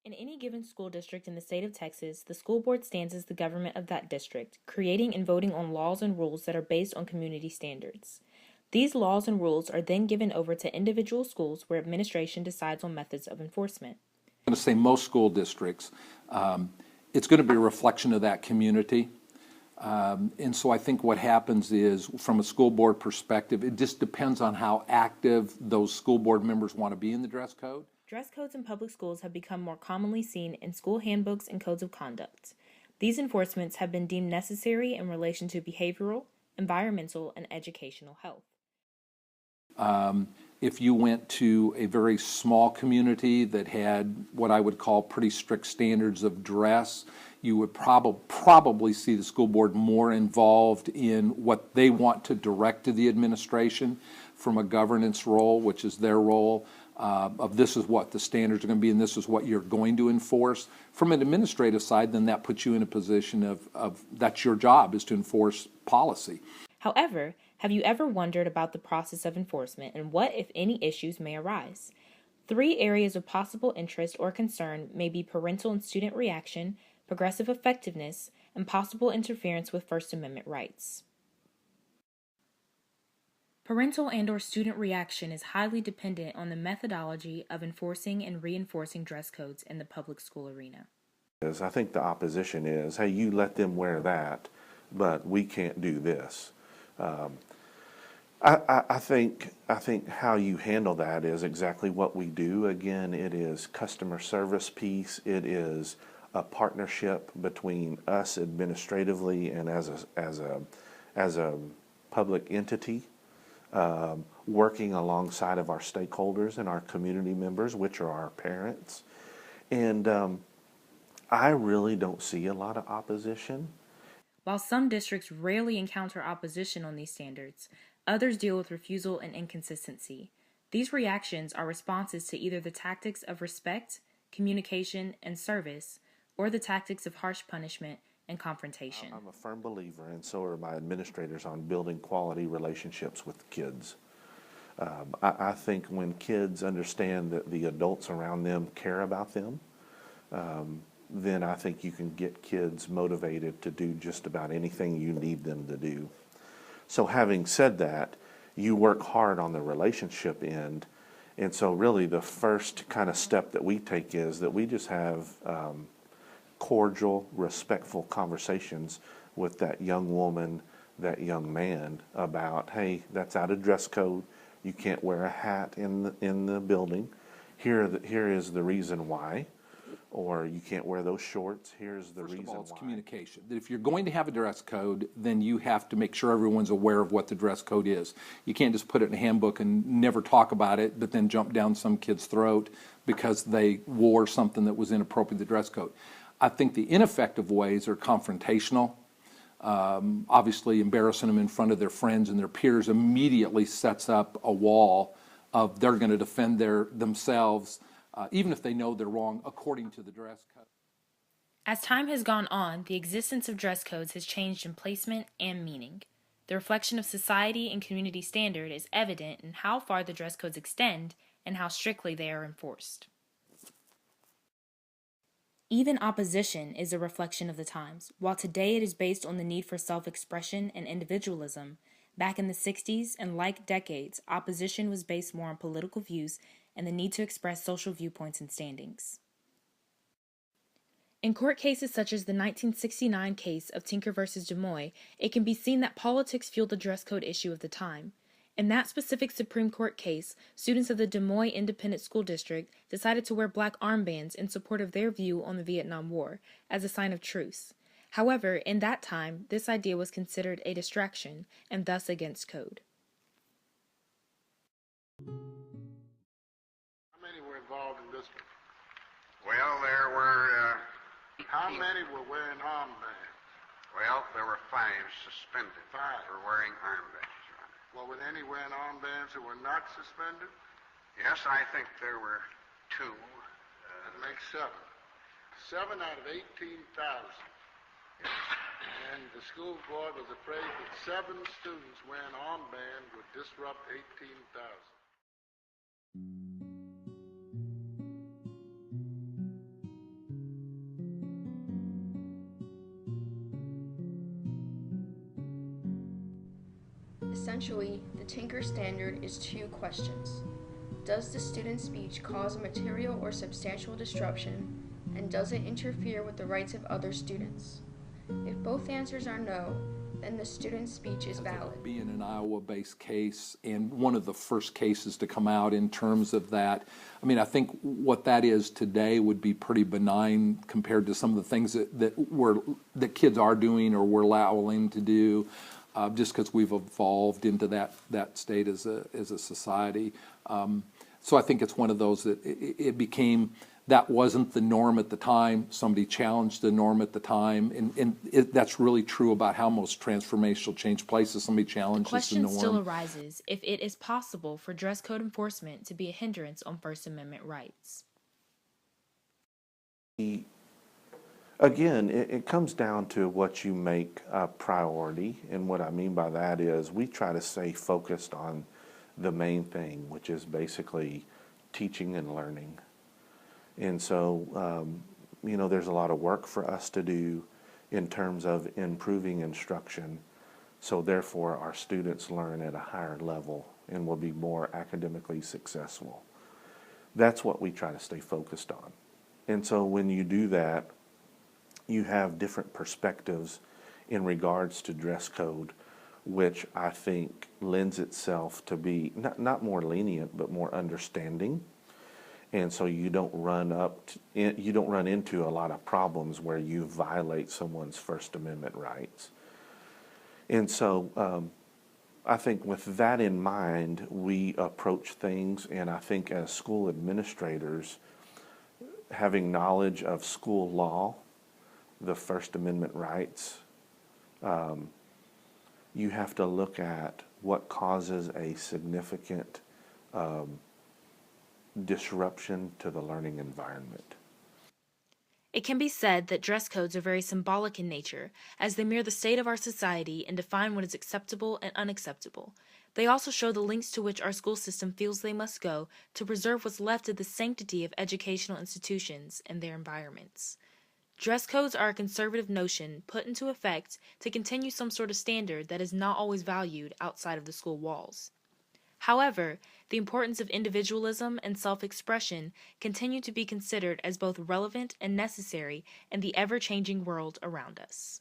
In any given school district in the state of Texas, the school board stands as the government of that district, creating and voting on laws and rules that are based on community standards. These laws and rules are then given over to individual schools where administration decides on methods of enforcement. I'm going to say most school districts, it's going to be a reflection of that community. And so I think what happens is, from a school board perspective, it just depends on how active those school board members want to be in the dress code. Dress codes in public schools have become more commonly seen in school handbooks and codes of conduct. These enforcements have been deemed necessary in relation to behavioral, environmental, and educational health. If you went to a very small community that had what I would call pretty strict standards of dress, you would probably see the school board more involved in what they want to direct to the administration from a governance role, which is their role, of this is what the standards are going to be and this is what you're going to enforce. From an administrative side, then that puts you in a position of that's your job, is to enforce policy. However, have you ever wondered about the process of enforcement and what, if any, issues may arise? 3 areas of possible interest or concern may be parental and student reaction, progressive effectiveness, and possible interference with First Amendment rights. Parental and/or student reaction is highly dependent on the methodology of enforcing and reinforcing dress codes in the public school arena. I think the opposition is, hey, you let them wear that, but we can't do this. I think how you handle that is exactly what we do. Again, it is customer service piece. It is a partnership between us administratively and as a public entity, working alongside of our stakeholders and our community members, which are our parents. And I really don't see a lot of opposition. While some districts rarely encounter opposition on these standards, others deal with refusal and inconsistency. These reactions are responses to either the tactics of respect, communication, and service, or the tactics of harsh punishment and confrontation. I'm a firm believer, and so are my administrators, on building quality relationships with kids. I think when kids understand that the adults around them care about them, then I think you can get kids motivated to do just about anything you need them to do. So having said that, you work hard on the relationship end, and so really the first kind of step that we take is that we just have cordial, respectful conversations with that young woman, that young man, about, hey, that's out of dress code. You can't wear a hat in the building. Here is the reason why. Or you can't wear those shorts. Here's the reason why. First of all, it's communication. If you're going to have a dress code, then you have to make sure everyone's aware of what the dress code is. You can't just put it in a handbook and never talk about it, but then jump down some kid's throat because they wore something that was inappropriate to the dress code. I think the ineffective ways are confrontational. Obviously, embarrassing them in front of their friends and their peers immediately sets up a wall of they're going to defend themselves, even if they know they're wrong, according to the dress code. As time has gone on, the existence of dress codes has changed in placement and meaning. The reflection of society and community standard is evident in how far the dress codes extend and how strictly they are enforced. Even opposition is a reflection of the times. While today it is based on the need for self-expression and individualism, back in the 60s and like decades, opposition was based more on political views and the need to express social viewpoints and standings. In court cases such as the 1969 case of Tinker v. Des Moines, it can be seen that politics fueled the dress code issue of the time. In that specific Supreme Court case, students of the Des Moines Independent School District decided to wear black armbands in support of their view on the Vietnam War, as a sign of truce. However, in that time, this idea was considered a distraction, and thus against code. How many were involved in this one? Well, there were... How many were wearing armbands? Well, there were 5 suspended 5. for wearing armbands, Your Honor. Well, were any wearing armbands who were not suspended? Yes, I think there were 2. That makes 7. 7 out of 18,000. And the school board was afraid that 7 students wearing armbands would disrupt 18,000. Essentially, the Tinker Standard is two questions. Does the student's speech cause a material or substantial disruption, and does it interfere with the rights of other students? If both answers are no, then the student's speech is valid. Being an Iowa-based case and one of the first cases to come out in terms of that, I mean, I think what that is today would be pretty benign compared to some of the things that kids are doing or we're allowing to do, just because we've evolved into that state as a society. So I think it's one of those that it became, that wasn't the norm at the time. Somebody challenged the norm at the time, and that's really true about how most transformational change places. Somebody challenges the Question norm. still arises if it is possible for dress code enforcement to be a hindrance on First Amendment rights. Again, it comes down to what you make a priority, and what I mean by that is we try to stay focused on the main thing, which is basically teaching and learning. And so, there's a lot of work for us to do in terms of improving instruction, so therefore our students learn at a higher level and will be more academically successful. That's what we try to stay focused on. And so when you do that, you have different perspectives in regards to dress code, which I think lends itself to be not more lenient, but more understanding. And so you don't run into a lot of problems where you violate someone's First Amendment rights. And so I think with that in mind, we approach things, and I think as school administrators, having knowledge of school law, the First Amendment rights, you have to look at what causes a significant disruption to the learning environment. It can be said that dress codes are very symbolic in nature, as they mirror the state of our society and define what is acceptable and unacceptable. They also show the lengths to which our school system feels they must go to preserve what's left of the sanctity of educational institutions and their environments. Dress codes are a conservative notion put into effect to continue some sort of standard that is not always valued outside of the school walls. However, the importance of individualism and self-expression continue to be considered as both relevant and necessary in the ever-changing world around us.